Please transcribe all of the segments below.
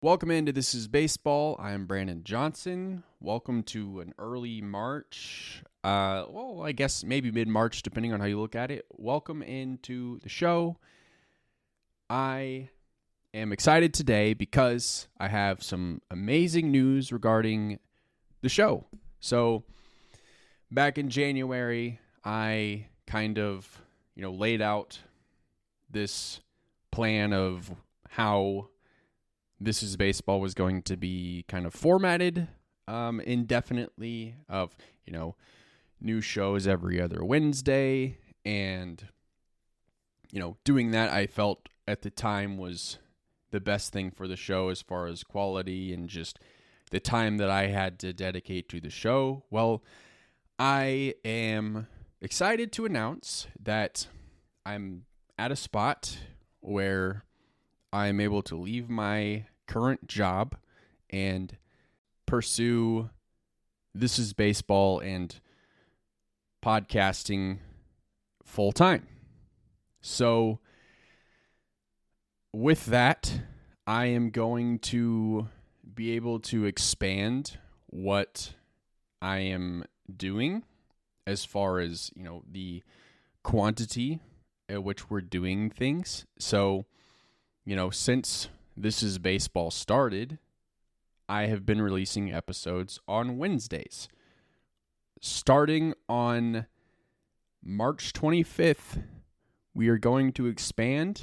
Welcome into This is Baseball. I'm Brandon Johnson. Welcome to an early March, I guess maybe mid-March, depending on how you look at it. Welcome into the show. I am excited today because I have some amazing news regarding the show. So, back in January, I kind of, laid out this plan of how This is Baseball was going to be kind of formatted indefinitely of, new shows every other Wednesday. And, doing that I felt at the time was the best thing for the show as far as quality and just the time that I had to dedicate to the show. Well, I am excited to announce that I'm at a spot where I'm able to leave my current job and pursue This is Baseball and podcasting full time. So with that, I am going to be able to expand what I am doing as far as, the quantity at which we're doing things. So, since This is Baseball started, I have been releasing episodes on Wednesdays. Starting on March 25th, we are going to expand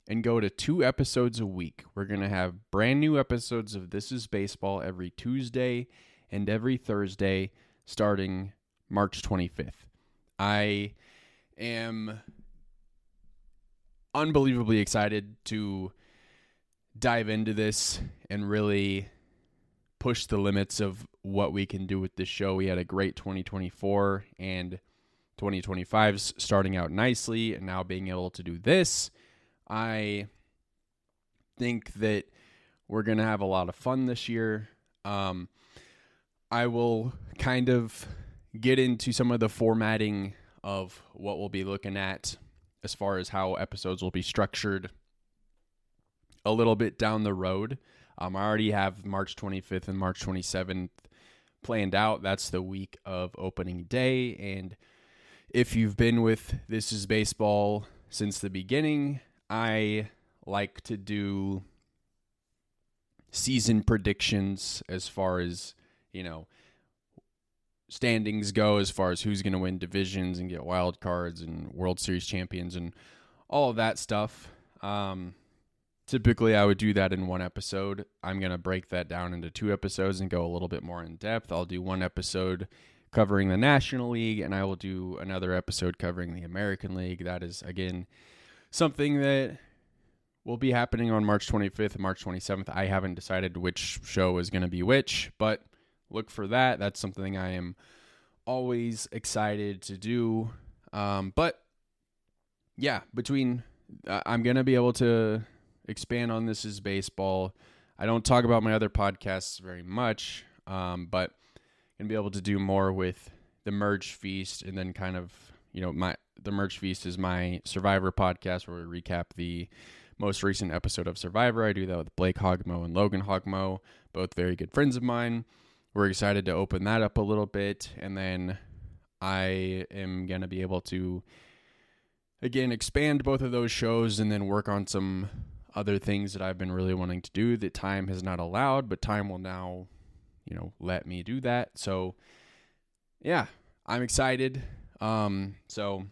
and go to 2 episodes a week. We're going to have brand new episodes of This is Baseball every Tuesday and every Thursday starting March 25th. I am unbelievably excited to dive into this and really push the limits of what we can do with this show. We had a great 2024 and 2025's starting out nicely, and now being able to do this, I think that we're going to have a lot of fun this year. I will kind of get into some of the formatting of what we'll be looking at as far as how episodes will be structured a little bit down the road. I already have March 25th and March 27th planned out. That's the week of opening day. And if you've been with This is Baseball since the beginning, I like to do season predictions as far as, standings go, as far as who's going to win divisions and get wild cards and World Series champions and all of that stuff. Typically, I would do that in one episode. I'm going to break that down into 2 episodes and go a little bit more in depth. I'll do one episode covering the National League, and I will do another episode covering the American League. That is, again, something that will be happening on March 25th and March 27th. I haven't decided which show is going to be which, but look for that. That's something I am always excited to do. But yeah, I'm going to be able to expand on This is Baseball. I don't talk about my other podcasts very much, but going to be able to do more with the Merge Feast, and then kind of, the Merge Feast is my Survivor podcast where we recap the most recent episode of Survivor. I do that with Blake Hogmo and Logan Hogmo, both very good friends of mine. We're excited to open that up a little bit, and then I am going to be able to, again, expand both of those shows and then work on some other things that I've been really wanting to do that time has not allowed, but time will now, let me do that. So, yeah, I'm excited. So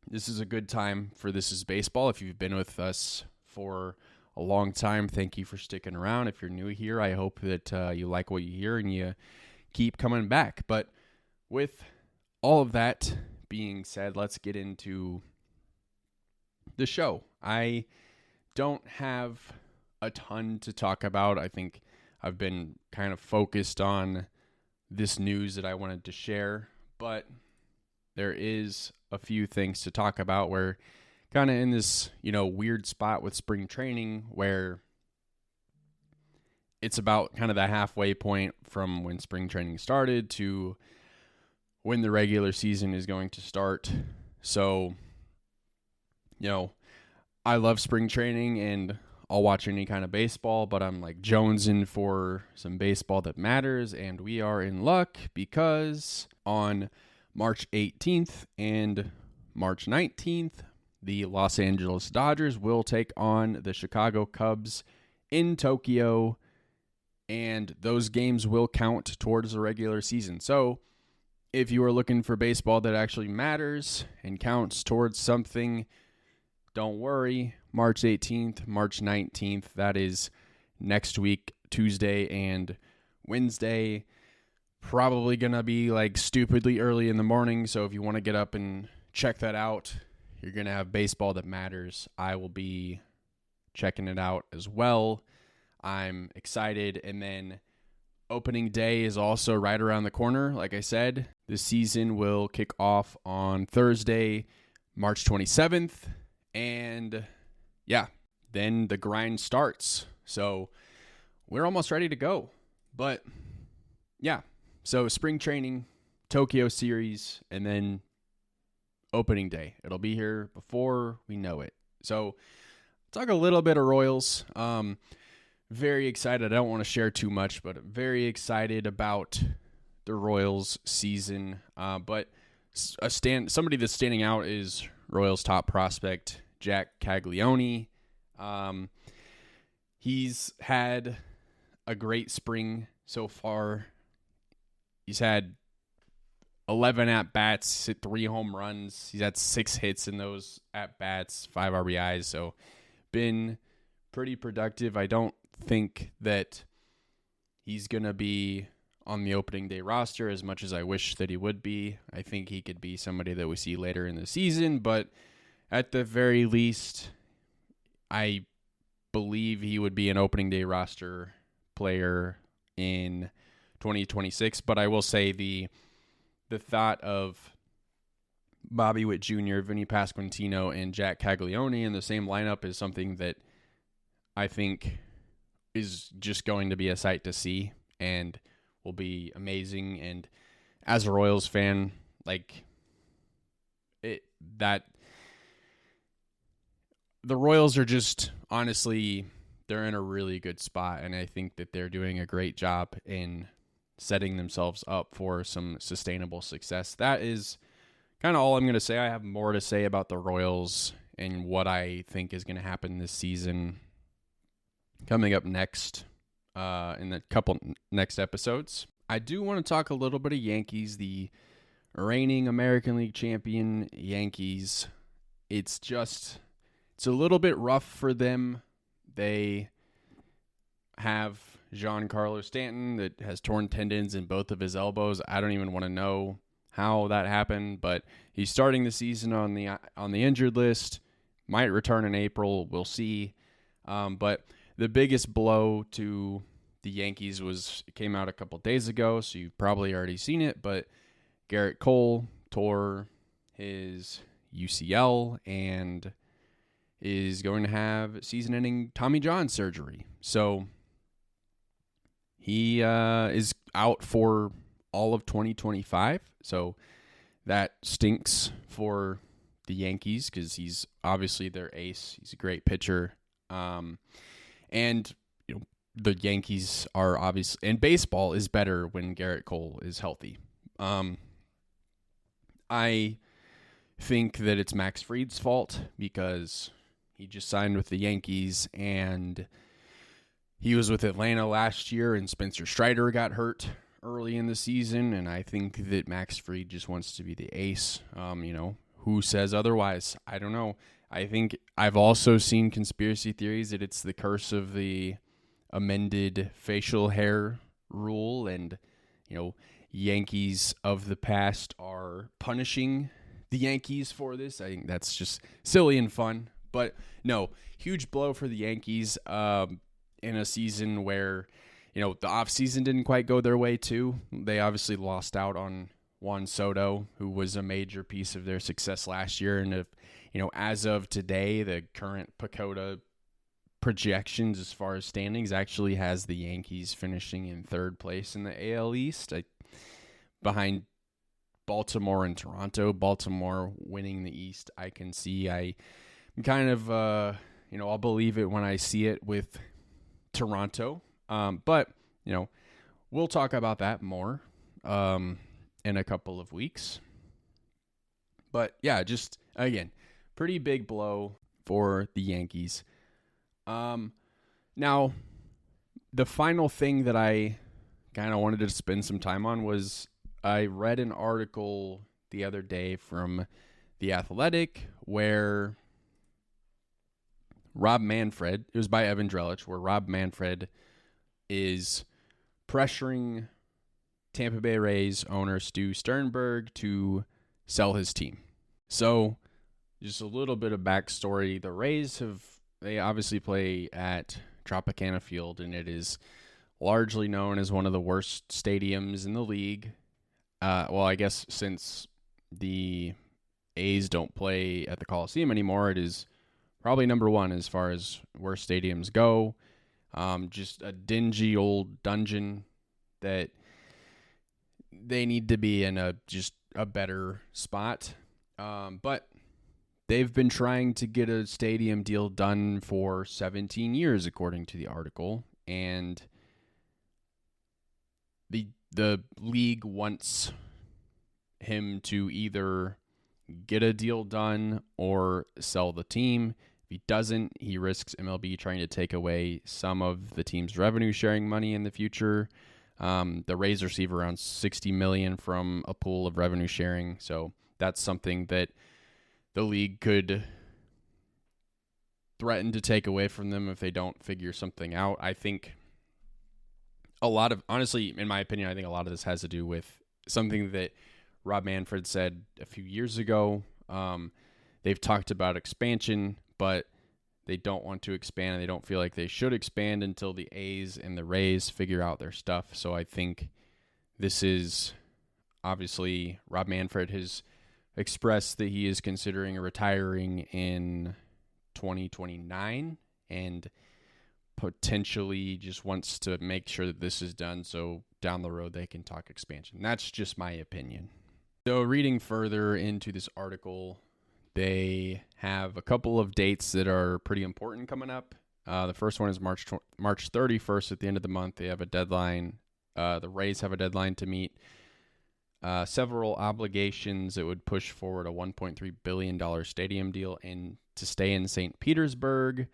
this is a good time for This is Baseball. If you've been with us for a long time, thank you for sticking around. If you're new here, I hope that you like what you hear and you keep coming back. But with all of that being said, let's get into the show. I don't have a ton to talk about. I think I've been kind of focused on this news that I wanted to share, but there is a few things to talk about. We're kind of in this, weird spot with spring training where it's about kind of the halfway point from when spring training started to when the regular season is going to start. So, I love spring training, and I'll watch any kind of baseball, but I'm like jonesing for some baseball that matters, and we are in luck because on March 18th and March 19th, the Los Angeles Dodgers will take on the Chicago Cubs in Tokyo, and those games will count towards the regular season. So if you are looking for baseball that actually matters and counts towards something, don't worry. March 18th, March 19th, that is next week, Tuesday and Wednesday. Probably going to be like stupidly early in the morning, so if you want to get up and check that out, you're going to have baseball that matters. I will be checking it out as well. I'm excited. And then opening day is also right around the corner. Like I said, the season will kick off on Thursday, March 27th. And yeah, then the grind starts. So we're almost ready to go. But yeah, so spring training, Tokyo series, and then opening day. It'll be here before we know it. So talk a little bit of Royals. Very excited. I don't want to share too much, but very excited about the Royals season. But somebody that's standing out is Royals top prospect Jack Caglione. He's had a great spring so far. He's had 11 at-bats, 3 home runs. He's had 6 hits in those at-bats, 5 RBIs. So been pretty productive. I don't think that he's going to be on the opening day roster as much as I wish that he would be. I think he could be somebody that we see later in the season, but at the very least, I believe he would be an opening day roster player in 2026. But I will say the thought of Bobby Witt Jr., Vinny Pasquantino, and Jack Caglione in the same lineup is something that I think is just going to be a sight to see and will be amazing. And as a Royals fan, the Royals are just, honestly, they're in a really good spot, and I think that they're doing a great job in setting themselves up for some sustainable success. That is kind of all I'm going to say. I have more to say about the Royals and what I think is going to happen this season coming up next in the couple next episodes. I do want to talk a little bit of Yankees, the reigning American League champion Yankees. It's a little bit rough for them. They have Giancarlo Stanton that has torn tendons in both of his elbows. I don't even want to know how that happened, but he's starting the season on the injured list. Might return in April. We'll see. But the biggest blow to the Yankees came out a couple days ago, so you've probably already seen it, but Garrett Cole tore his UCL and is going to have season-ending Tommy John surgery. So he is out for all of 2025. So that stinks for the Yankees because he's obviously their ace. He's a great pitcher. And the Yankees are obviously, and baseball is better when Garrett Cole is healthy. I think that it's Max Fried's fault because he just signed with the Yankees and he was with Atlanta last year and Spencer Strider got hurt early in the season. And I think that Max Fried just wants to be the ace. Who says otherwise? I don't know. I think I've also seen conspiracy theories that it's the curse of the amended facial hair rule and, Yankees of the past are punishing the Yankees for this. I think that's just silly and fun. But no, huge blow for the Yankees in a season where, the offseason didn't quite go their way too. They obviously lost out on Juan Soto, who was a major piece of their success last year. And if, as of today, the current Pacoda projections as far as standings actually has the Yankees finishing in third place in the AL East, behind Baltimore and Toronto. Baltimore winning the East, I can see. I'm kind of I'll believe it when I see it with Toronto. But, we'll talk about that more in a couple of weeks. But yeah, just again, pretty big blow for the Yankees. Now, the final thing that I kind of wanted to spend some time on was I read an article the other day from The Athletic where Rob Manfred, it was by Evan Drellich, where Rob Manfred is pressuring Tampa Bay Rays owner Stu Sternberg to sell his team. So, just a little bit of backstory. The Rays they obviously play at Tropicana Field, and it is largely known as one of the worst stadiums in the league. Well, I guess since the A's don't play at the Coliseum anymore, it is probably number one as far as worst stadiums go. Just a dingy old dungeon that they need to be in a better spot. But they've been trying to get a stadium deal done for 17 years, according to the article, and the league wants him to either get a deal done or sell the team. If he doesn't, he risks MLB trying to take away some of the team's revenue sharing money in the future. The Rays receive around $60 million from a pool of revenue sharing, so that's something that the league could threaten to take away from them if they don't figure something out. I think honestly, in my opinion, I think a lot of this has to do with something that Rob Manfred said a few years ago. They've talked about expansion, but they don't want to expand, and they don't feel like they should expand until the A's and the Rays figure out their stuff. So I think this is obviously Rob Manfred has expressed that he is considering retiring in 2029 and potentially just wants to make sure that this is done so down the road they can talk expansion. That's just my opinion. So reading further into this article, they have a couple of dates that are pretty important coming up. The first one is March 31st at the end of the month. They have a deadline. The Rays have a deadline to meet. Several obligations that would push forward a $1.3 billion stadium deal and to stay in St. Petersburg.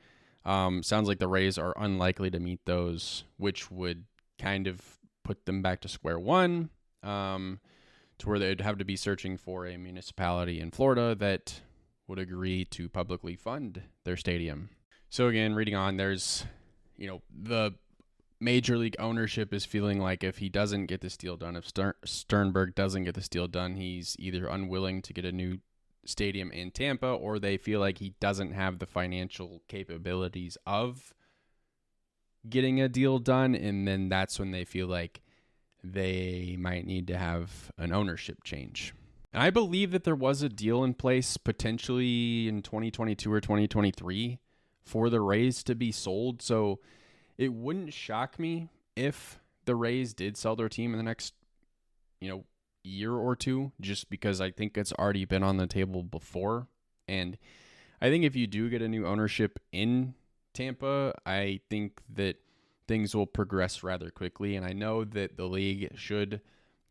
Sounds like the Rays are unlikely to meet those, which would kind of put them back to square one, to where they'd have to be searching for a municipality in Florida that would agree to publicly fund their stadium. So again, reading on, there's, the Major League ownership is feeling like if he doesn't get this deal done, if Sternberg doesn't get this deal done, he's either unwilling to get a new stadium in Tampa, or they feel like he doesn't have the financial capabilities of getting a deal done, and then that's when they feel like they might need to have an ownership change. And I believe that there was a deal in place potentially in 2022 or 2023 for the Rays to be sold, so it wouldn't shock me if the Rays did sell their team in the next, year or two, just because I think it's already been on the table before. And I think if you do get a new ownership in Tampa, I think that things will progress rather quickly. And I know that the league, should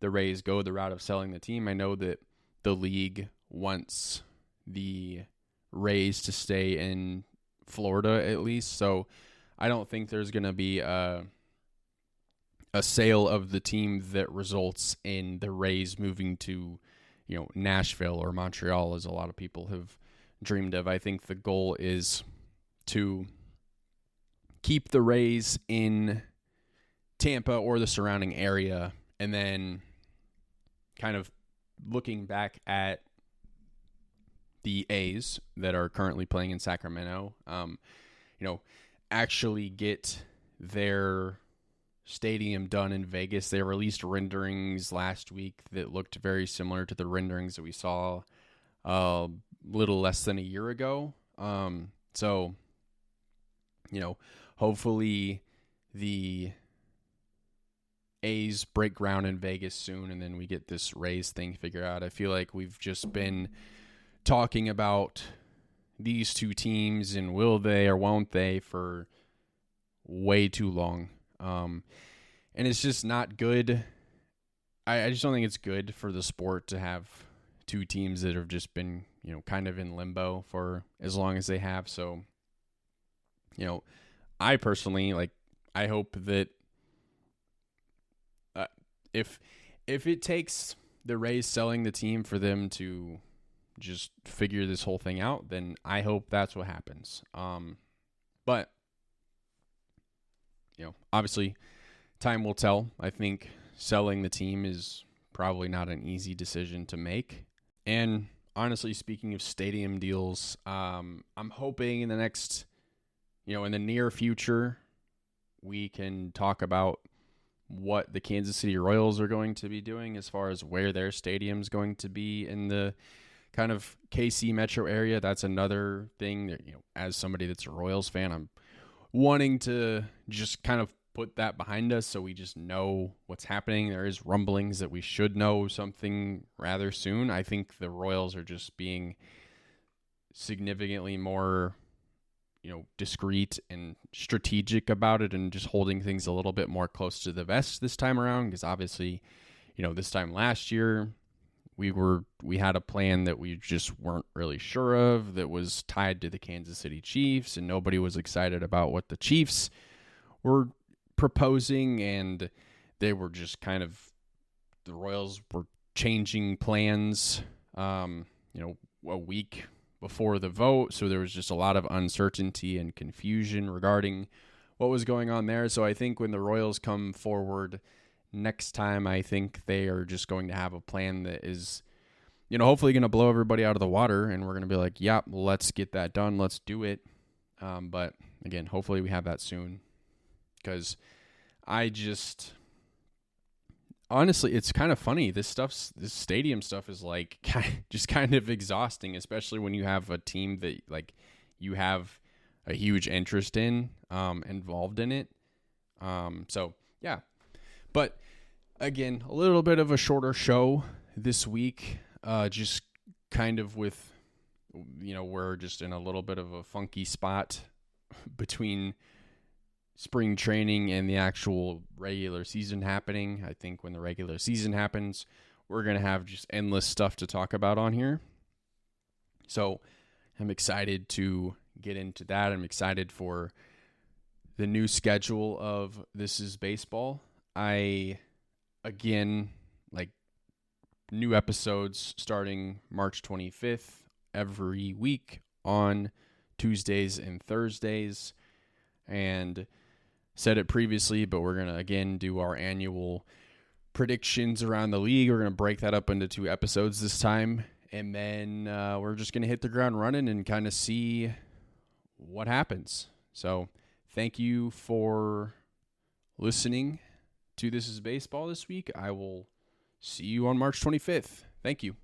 the Rays go the route of selling the team, I know that the league wants the Rays to stay in Florida at least. So I don't think there's going to be a sale of the team that results in the Rays moving to, Nashville or Montreal, as a lot of people have dreamed of. I think the goal is to keep the Rays in Tampa or the surrounding area, and then kind of looking back at the A's that are currently playing in Sacramento, actually get their stadium done in Vegas. They released renderings last week that looked very similar to the renderings that we saw a little less than a year ago. So, hopefully the A's break ground in Vegas soon, and then we get this Rays thing figured out. I feel like we've just been talking about these two teams and will they or won't they for way too long. And it's just not good. I just don't think it's good for the sport to have two teams that have just been, kind of in limbo for as long as they have. So, I personally, I hope that if it takes the Rays selling the team for them to just figure this whole thing out, then I hope that's what happens. But, obviously time will tell. I think selling the team is probably not an easy decision to make. And honestly, speaking of stadium deals, I'm hoping in the next, in the near future, we can talk about what the Kansas City Royals are going to be doing as far as where their stadium's going to be in the kind of KC metro area. That's another thing that, as somebody that's a Royals fan, I'm wanting to just kind of put that behind us so we just know what's happening. There is rumblings that we should know something rather soon. I think the Royals are just being significantly more, discreet and strategic about it and just holding things a little bit more close to the vest this time around, because obviously, this time last year we had a plan that we just weren't really sure of that was tied to the Kansas City Chiefs, and nobody was excited about what the Chiefs were proposing, and they were just kind of, the Royals were changing plans, a week before the vote. So there was just a lot of uncertainty and confusion regarding what was going on there. So I think when the Royals come forward next time, I think they are just going to have a plan that is, hopefully going to blow everybody out of the water, and we're going to be like, yeah, let's get that done. Let's do it. But again, hopefully we have that soon, because honestly, it's kind of funny. This stadium stuff is just kind of exhausting, especially when you have a team that you have a huge interest in, involved in it. So yeah, but again, a little bit of a shorter show this week, just kind of with, we're just in a little bit of a funky spot between spring training and the actual regular season happening. I think when the regular season happens, we're going to have just endless stuff to talk about on here. So I'm excited to get into that. I'm excited for the new schedule of This Is Baseball. New episodes starting March 25th every week on Tuesdays and Thursdays. And said it previously, but we're going to again do our annual predictions around the league. We're going to break that up into 2 episodes this time. And then we're just going to hit the ground running and kind of see what happens. So thank you for listening to This Is Baseball this week. I will see you on March 25th. Thank you.